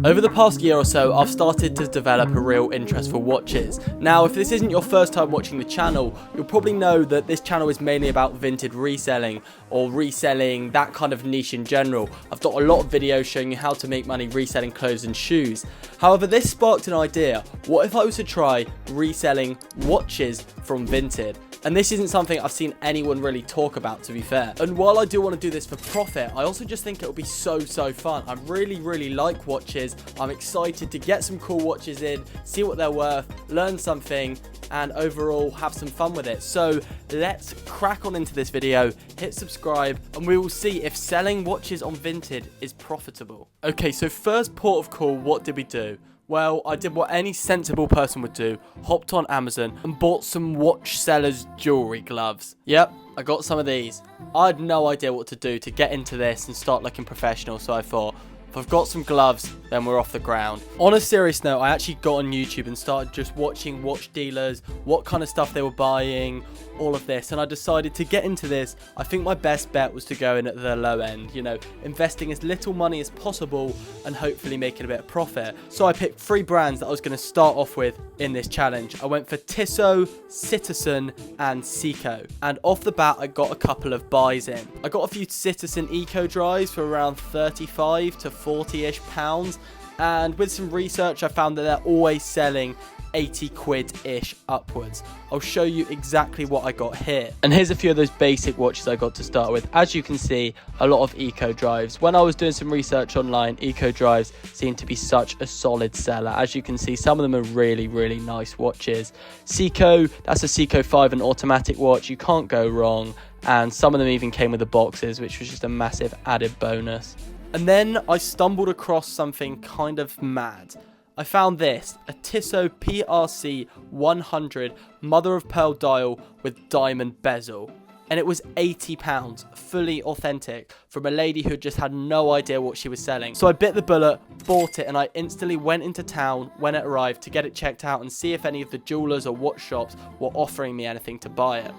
Over the past year or so, I've started to develop a real interest for watches. Now, if this isn't your first time watching the channel, you'll probably know that this channel is mainly about vintage reselling or reselling, that kind of niche in general. I've got a lot of videos showing you how to make money reselling clothes and shoes. However, this sparked an idea. What if I was to try reselling watches from Vinted? And this isn't something I've seen anyone really talk about, to be fair. And while I do want to do this for profit, I also just think it'll be so fun. I really like watches. I'm excited to get some cool watches in, see what they're worth, learn something, and overall have some fun with it. So let's crack on into this video, hit subscribe, and we will see if selling watches on Vinted is profitable. Okay, so first port of call, what did we do? Well, I did what any sensible person would do, hopped on Amazon and bought some watch sellers jewelry gloves. Yep, I got some of these. I had no idea what to do to get into this and start looking professional, so I thought, if I've got some gloves, then we're off the ground. On a serious note, I actually got on YouTube and started just watching watch dealers, what kind of stuff they were buying, all of this, and I decided to get into this. I think my best bet was to go in at the low end, you know, investing as little money as possible and hopefully making a bit of profit. So I picked 3 brands that I was going to start off with in this challenge. I went for Tissot, Citizen and Seiko, and off the bat I got a couple of buys in. I got a few Citizen Eco drives for around 35 to 40-ish pounds, and with some research I found that they're always selling 80 quid-ish upwards. I'll show you exactly what I got here. And here's a few of those basic watches I got to start with. As you can see, a lot of Eco drives. When I was doing some research online, Eco drives seem to be such a solid seller. As you can see, some of them are really nice watches. Seiko, that's a Seiko 5, an automatic watch. You can't go wrong. And some of them even came with the boxes, which was just a massive added bonus. And then I stumbled across something kind of mad. I found this, a Tissot PRC 100 mother of pearl dial with diamond bezel. And it was £80, fully authentic, from a lady who just had no idea what she was selling. So I bit the bullet, bought it, and I instantly went into town when it arrived to get it checked out and see if any of the jewelers or watch shops were offering me anything to buy it.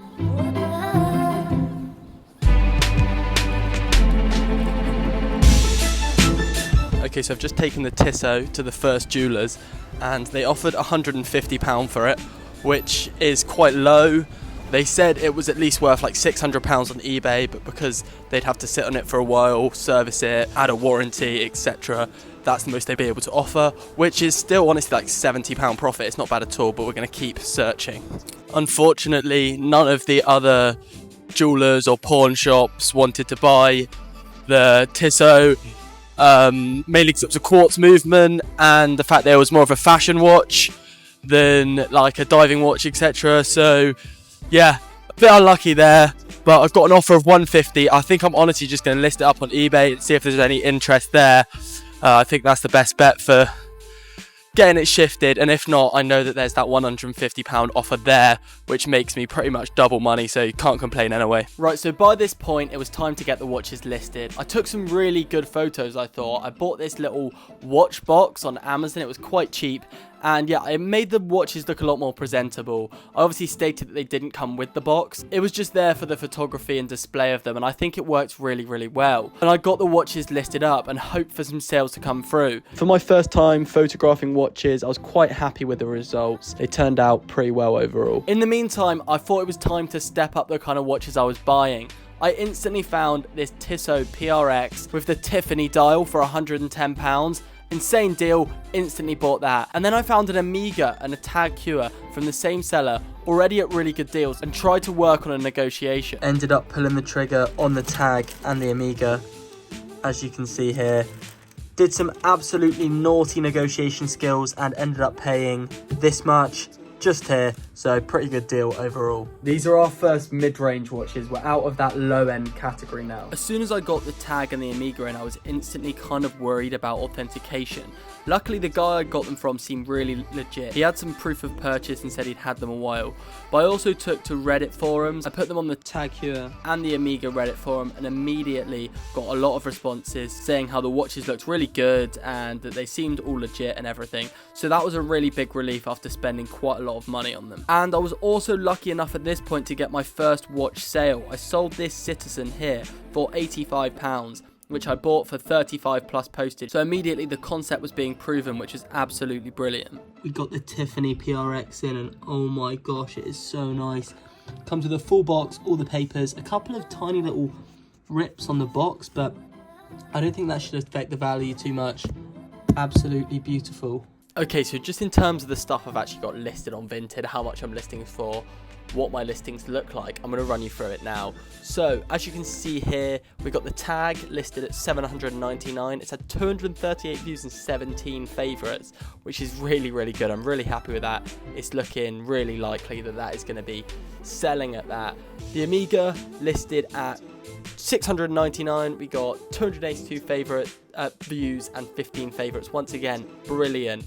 Okay, so I've just taken the Tissot to the first jewellers and they offered £150 for it, which is quite low. They said it was at least worth like £600 on eBay, but because they'd have to sit on it for a while, service it, add a warranty, etc., that's the most they'd be able to offer, which is still honestly like £70 profit. It's not bad at all, but we're going to keep searching. Unfortunately, none of the other jewellers or pawn shops wanted to buy the Tissot. Mainly because it was a quartz movement and the fact that it was more of a fashion watch than like a diving watch, etc. So yeah, a bit unlucky there, but I've got an offer of £150. I think I'm honestly just going to list it up on eBay and see if there's any interest there. I think that's the best bet for getting it shifted, and if not, I know that there's that £150 offer there, which makes me pretty much double money, so you can't complain anyway. Right, so by this point, it was time to get the watches listed. I took some really good photos, I thought. I bought this little watch box on Amazon. It was quite cheap. And yeah, it made the watches look a lot more presentable. I obviously stated that they didn't come with the box. It was just there for the photography and display of them, and I think it worked really well. And I got the watches listed up and hoped for some sales to come through. For my first time photographing watches, I was quite happy with the results. They turned out pretty well overall. In the meantime, I thought it was time to step up the kind of watches I was buying. I instantly found this Tissot PRX with the Tiffany dial for £110. Insane deal, instantly bought that. And then I found an Omega and a Tag Heuer from the same seller, already at really good deals, and tried to work on a negotiation. Ended up pulling the trigger on the Tag and the Omega, as you can see here. Did some absolutely naughty negotiation skills and ended up paying this much just here, so pretty good deal overall. These are our first mid-range watches. We're out of that low-end category now. As soon as I got the Tag and the Omega in, I was instantly kind of worried about authentication. Luckily, the guy I got them from seemed really legit. He had some proof of purchase and said he'd had them a while. But I also took to Reddit forums. I put them on the Tag Heuer and the Omega Reddit forum and immediately got a lot of responses saying how the watches looked really good and that they seemed all legit and everything. So that was a really big relief after spending quite a lot of money on them. And I was also lucky enough at this point to get my first watch sale. I sold this Citizen here for £85. which I bought for 35 plus postage. So immediately the concept was being proven, which is absolutely brilliant. We got the Tiffany PRX in, and oh my gosh, it is so nice. Comes with a full box, all the papers, a couple of tiny little rips on the box, but I don't think that should affect the value too much. Absolutely beautiful. Okay, so just in terms of the stuff I've actually got listed on Vinted, how much I'm listing for, what my listings look like, I'm going to run you through it now. So as you can see here, we got the tag listed at 799. It's had 238 views and 17 favorites, which is really, really good. I'm really happy with that. It's looking really likely that that is going to be selling at that. The Amiga listed at 699. We got 282 views and 15 favorites. Once again, brilliant.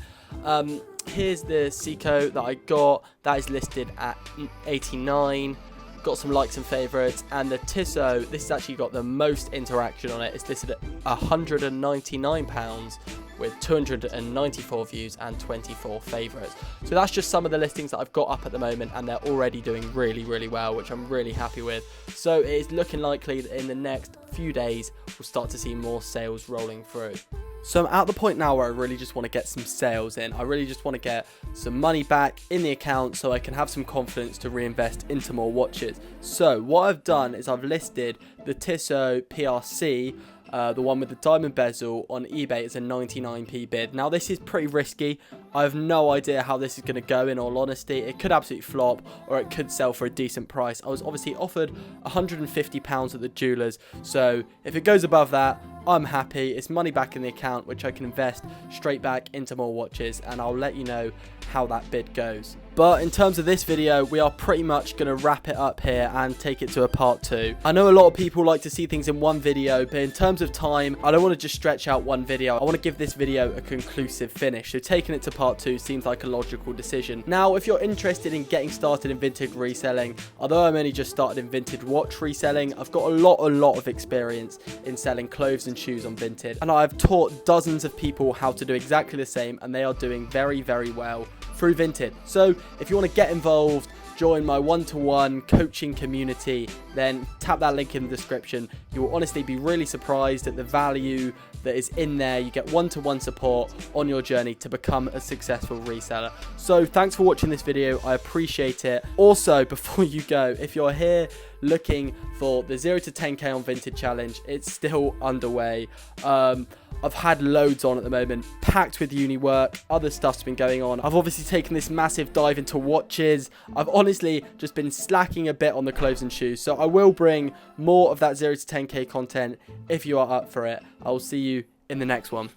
Here's the Seiko that I got. That is listed at 89. Got some likes and favorites. And the Tissot, this has actually got the most interaction on it. It's listed at £199 with 294 views and 24 favorites. So that's just some of the listings that I've got up at the moment, and they're already doing really, really well, which I'm really happy with. So it is looking likely that in the next few days we'll start to see more sales rolling through. So I'm at the point now where I really just want to get some sales in. I really just want to get some money back in the account so I can have some confidence to reinvest into more watches. So what I've done is I've listed the Tissot PRC, the one with the diamond bezel, on eBay. It's a 99p bid. Now this is pretty risky. I have no idea how this is going to go, in all honesty. It could absolutely flop, or it could sell for a decent price. I was obviously offered £150 at the jewelers, so if it goes above that, I'm happy. It's money back in the account, which I can invest straight back into more watches, and I'll let you know how that bid goes. But in terms of this video, we are pretty much going to wrap it up here and take it to a part 2. I know a lot of people like to see things in one video, but in terms of time, I don't want to just stretch out one video. I want to give this video a conclusive finish. So taking it to part 2 seems like a logical decision. Now, if you're interested in getting started in vintage reselling, although I'm only just started in vintage watch reselling, I've got a lot of experience in selling clothes and shoes on Vinted, and I've taught dozens of people how to do exactly the same, and they are doing very, very well through Vinted. So if you want to get involved, join my one-to-one coaching community, then tap that link in the description. You will honestly be really surprised at the value that is in there. You get one-to-one support on your journey to become a successful reseller. So thanks for watching this video. I appreciate it. Also, before you go, if you're here looking for the 0 to 10k on Vinted challenge, it's still underway. I've had loads on at the moment, packed with uni work, other stuff's been going on. I've obviously taken this massive dive into watches. I've honestly just been slacking a bit on the clothes and shoes. So I will bring more of that 0 to 10k content if you are up for it. I will see you in the next one.